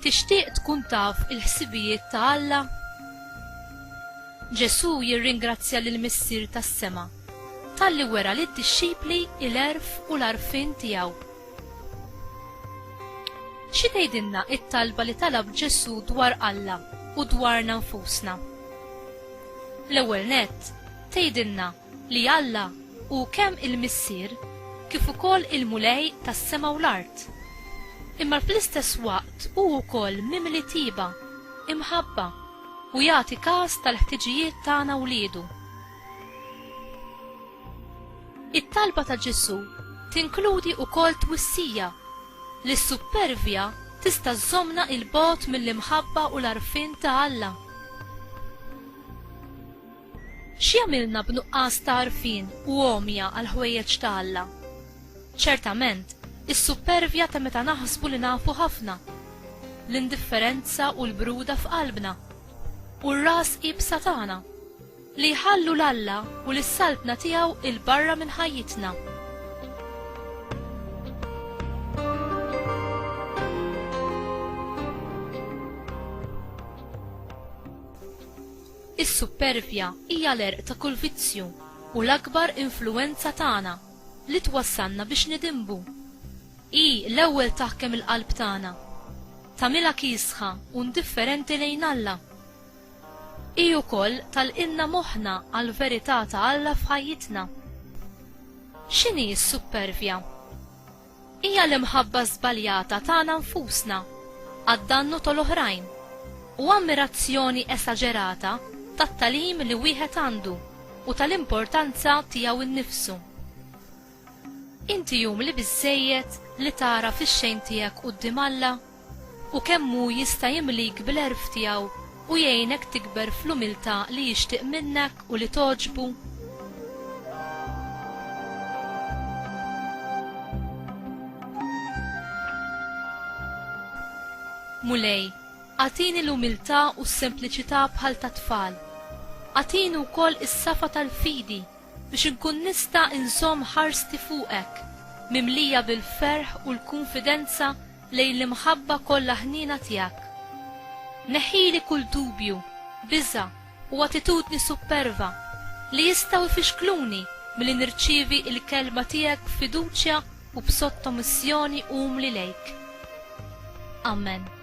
Tixtieq tkun taf il-ħsibijiet ta' Alla? Ġesu jirringrazzja lill-Missier tas-sema talli wera lid-dixxipli l-għerf u l-għarfien tiegħu. Xi tgħidilna t-talba li talab Ġesu dwar Alla u dwarna nfusna? L-ewwel nett tgħidilna li Alla hu kemm il-Missier kif ukoll il-Mulej tas-sema u l-art. Imma fl-istess waqt hu wkoll mimli tiba, imħabba u jagħti każ tal-ħtiġijiet tagħna wliedu. It-talba ta' Ġesu tinkludi wkoll twissija li s-supervja tista' żommna il-bogħod mill-imħabba u l-għarfien ta' Alla. X'jagħmilna b'nuqqas ta' għarfien u għomja għal ħwejjeġ ta' Alla? Ċertament, is-supervja ta' meta naħsbu li nafu ħafna, l-indifferenza u l-bruda f'qalbna, u r-ras qibsa tagħna li jħallu l-Alla u l-salbna tiegħu il-barra minn ħajjitna. Is-supervja hija l-erq ta' kull vizzju u l-akbar influwenza tagħna li twassalna biex nidimbu. Hi l-ewwel taħkem il-qalb tagħna, tagħmilha kiesħa u indifferenti lejn Alla. Hi wkoll talqilna moħħna għall-verità ta' Alla f'ħajjitna. X'inhi s-supervja? Hija l-imħabba żbaljata tagħna nfusna għad-dannu tal-oħrajn u ammirazzjoni esaġerata tat-tagħlim li wieħed għandu u tal-importanza tiegħu innifsu. Inti jum li biżżejjed li tara fix-xejn tiegħek quddiem Alla u kemm hu jista' jimlik bil-għerf tiegħu u jgħinek tikber fl-umiltà li jixtieq minnek u li toġbu. Mulej, għatini l-umiltà u s-sempliċità bħal ta' tfal. Għatini wkoll is-safa tal-fidi biex inkun nista' inżomm ħarsti fuqek, mimlija bil-ferħ u l-konfidenza lejn l-imħabba kollha ħnina tiegħek. Neħili kull dubju, biża' u attitudni superva li jistgħu ifixkluni milli nirċievi l-kelma tiegħek b'fiduċja u b'sottomissjoni umli lejk. Amen.